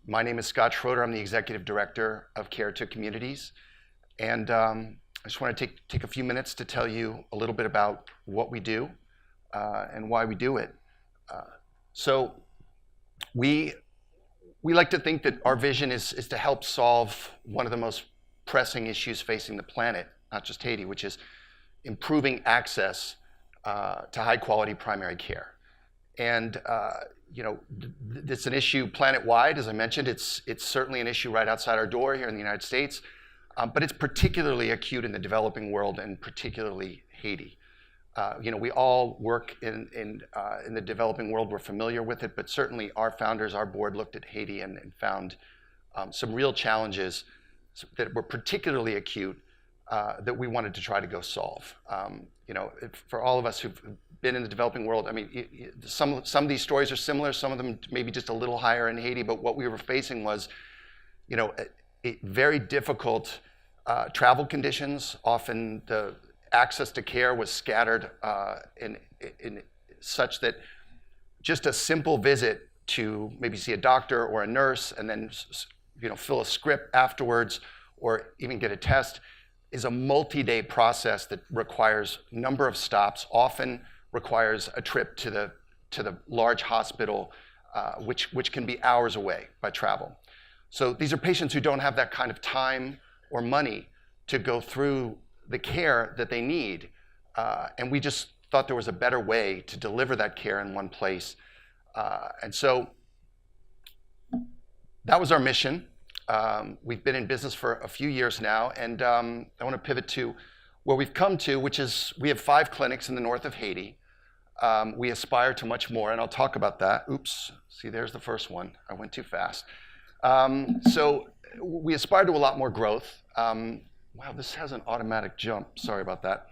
My name is Scott Schroeder. I'm the Executive Director of Care to Communities. And I just want to take a few minutes to tell you a little bit about what we do and why we do it. So we like to think that our vision is to help solve one of the most pressing issues facing the planet, not just Haiti, which is improving access to high quality primary care. And it's an issue planet-wide, as I mentioned. It's certainly an issue right outside our door here in the United States, but it's particularly acute in the developing world, and particularly Haiti. We all work in the developing world. We're familiar with it, but certainly our founders, our board, looked at Haiti and found some real challenges that were particularly acute that we wanted to try to go solve. For all of us who've been in the developing world, I mean, some of these stories are similar. Some of them maybe just a little higher in Haiti. But what we were facing was, very difficult travel conditions. Often the access to care was scattered in such that just a simple visit to maybe see a doctor or a nurse and then fill a script afterwards or even get a test is a multi-day process that requires a number of stops, often requires a trip to the large hospital, which can be hours away by travel. So these are patients who don't have that kind of time or money to go through the care that they need. And we just thought there was a better way to deliver that care in one place. And so that was our mission. We've been in business for a few years now, and I want to pivot to where we've come to, which is we have 5 clinics in the north of Haiti. We aspire to much more, and I'll talk about that. Oops, see, there's the first one. I went too fast. So we aspire to a lot more growth. Wow, this has an automatic jump. Sorry about that.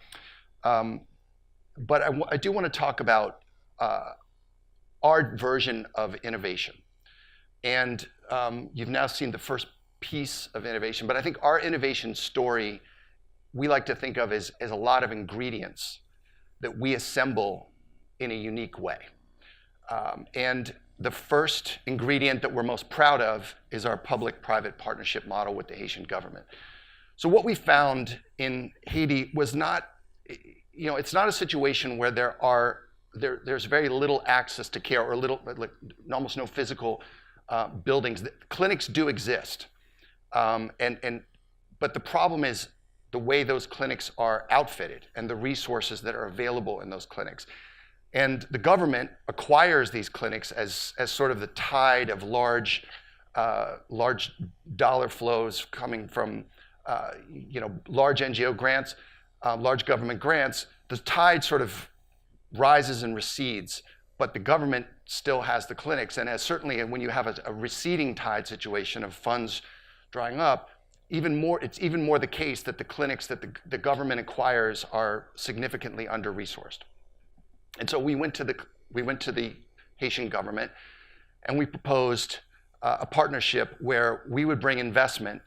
But I do want to talk about our version of innovation. And you've now seen the first piece of innovation, but I think our innovation story we like to think of as a lot of ingredients that we assemble in a unique way. And the first ingredient that we're most proud of is our public-private partnership model with the Haitian government. So what we found in Haiti was not, it's not a situation where there's very little access to care or almost no physical buildings. Clinics do exist, but the problem is the way those clinics are outfitted and the resources that are available in those clinics. And the government acquires these clinics as sort of the tide of large dollar flows coming from large NGO grants, large government grants. The tide sort of rises and recedes, but the government still has the clinics. And certainly when you have a receding tide situation of funds drying up, it's even more the case that the clinics that the government acquires are significantly under-resourced. And so we went to the Haitian government and we proposed a partnership where we would bring investment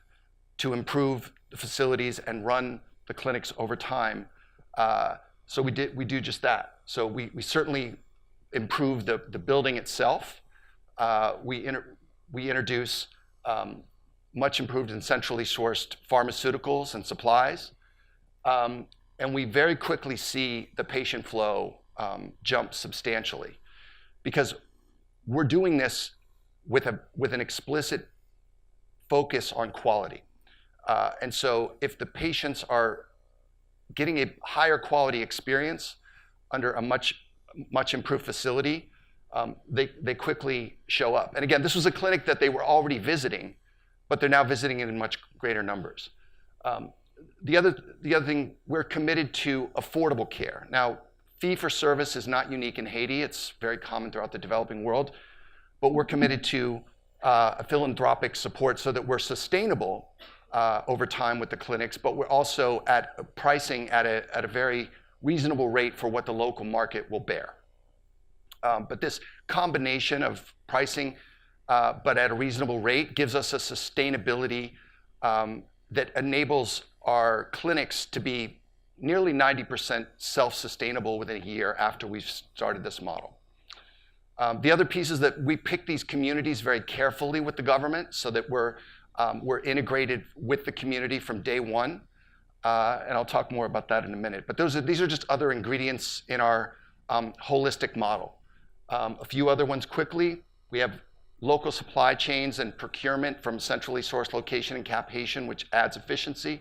to improve the facilities and run the clinics over time. So we do just that. So we certainly improve the building itself. We introduce much improved and centrally sourced pharmaceuticals and supplies. And we very quickly see the patient flow jump substantially because we're doing this with an explicit focus on quality. And so if the patients are getting a higher quality experience under a much improved facility, they quickly show up. And again, this was a clinic that they were already visiting, but they're now visiting it in much greater numbers. The other thing, we're committed to affordable care. Now, fee-for-service is not unique in Haiti. It's very common throughout the developing world, but we're committed to a philanthropic support so that we're sustainable over time with the clinics, but we're also at pricing at a very reasonable rate for what the local market will bear. But this combination of pricing, but at a reasonable rate, gives us a sustainability that enables our clinics to be nearly 90% self-sustainable within a year after we've started this model. The other piece is that we pick these communities very carefully with the government so that we're integrated with the community from day one. And I'll talk more about that in a minute. But these are just other ingredients in our holistic model. A few other ones quickly. We have local supply chains and procurement from centrally sourced location and capitation, which adds efficiency.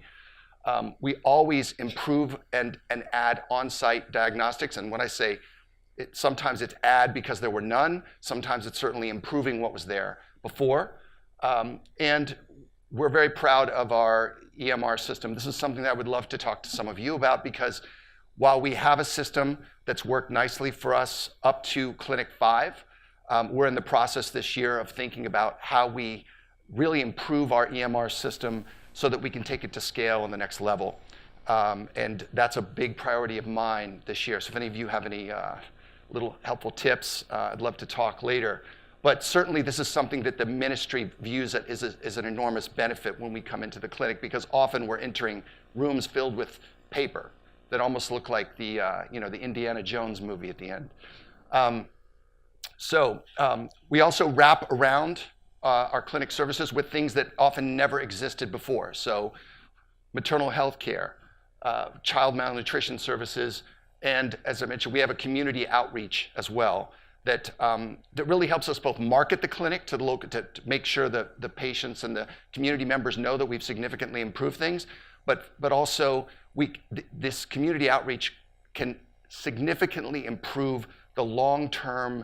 We always improve and add on-site diagnostics. And when I say sometimes it's add because there were none, sometimes it's certainly improving what was there before. And we're very proud of our EMR system. This is something that I would love to talk to some of you about, because while we have a system that's worked nicely for us up to Clinic 5, we're in the process this year of thinking about how we really improve our EMR system so that we can take it to scale on the next level. And that's a big priority of mine this year. So if any of you have any little helpful tips, I'd love to talk later. But certainly this is something that the ministry views as an enormous benefit when we come into the clinic, because often we're entering rooms filled with paper that almost look like the Indiana Jones movie at the end. We also wrap around our clinic services with things that often never existed before. So maternal health care, child malnutrition services, and as I mentioned, we have a community outreach as well that really helps us both market the clinic to the local, to make sure that the patients and the community members know that we've significantly improved things, but also this community outreach can significantly improve the long-term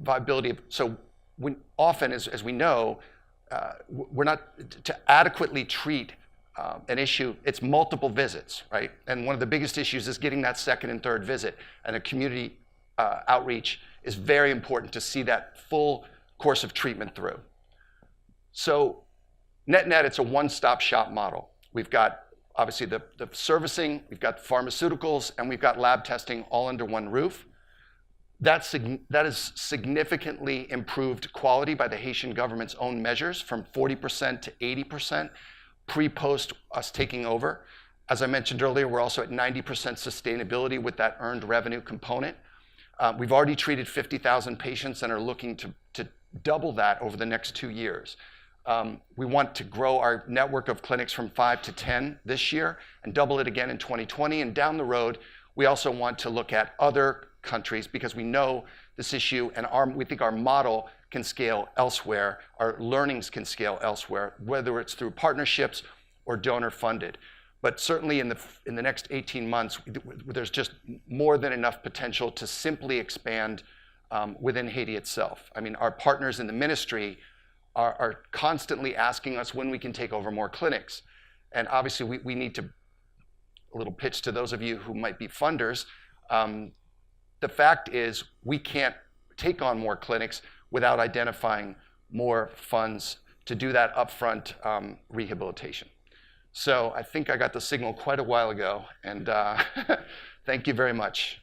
viability of, so often, as we know, we're not, to adequately treat an issue, it's multiple visits, right? And one of the biggest issues is getting that second and third visit, and a community outreach is very important to see that full course of treatment through. So net, it's a one-stop shop model. We've got obviously the servicing, we've got pharmaceuticals, and we've got lab testing all under one roof. That is significantly improved quality by the Haitian government's own measures, from 40% to 80% pre-post us taking over. As I mentioned earlier, we're also at 90% sustainability with that earned revenue component. We've already treated 50,000 patients and are looking to double that over the next 2 years. We want to grow our network of clinics from 5 to 10 this year and double it again in 2020. And down the road, we also want to look at other countries, because we know this issue and we think our model can scale elsewhere, our learnings can scale elsewhere, whether it's through partnerships or donor funded. But certainly in the next 18 months, there's just more than enough potential to simply expand within Haiti itself. I mean, our partners in the ministry are constantly asking us when we can take over more clinics. And obviously we need to, a little pitch to those of you who might be funders, the fact is we can't take on more clinics without identifying more funds to do that upfront rehabilitation. So I think I got the signal quite a while ago, and thank you very much.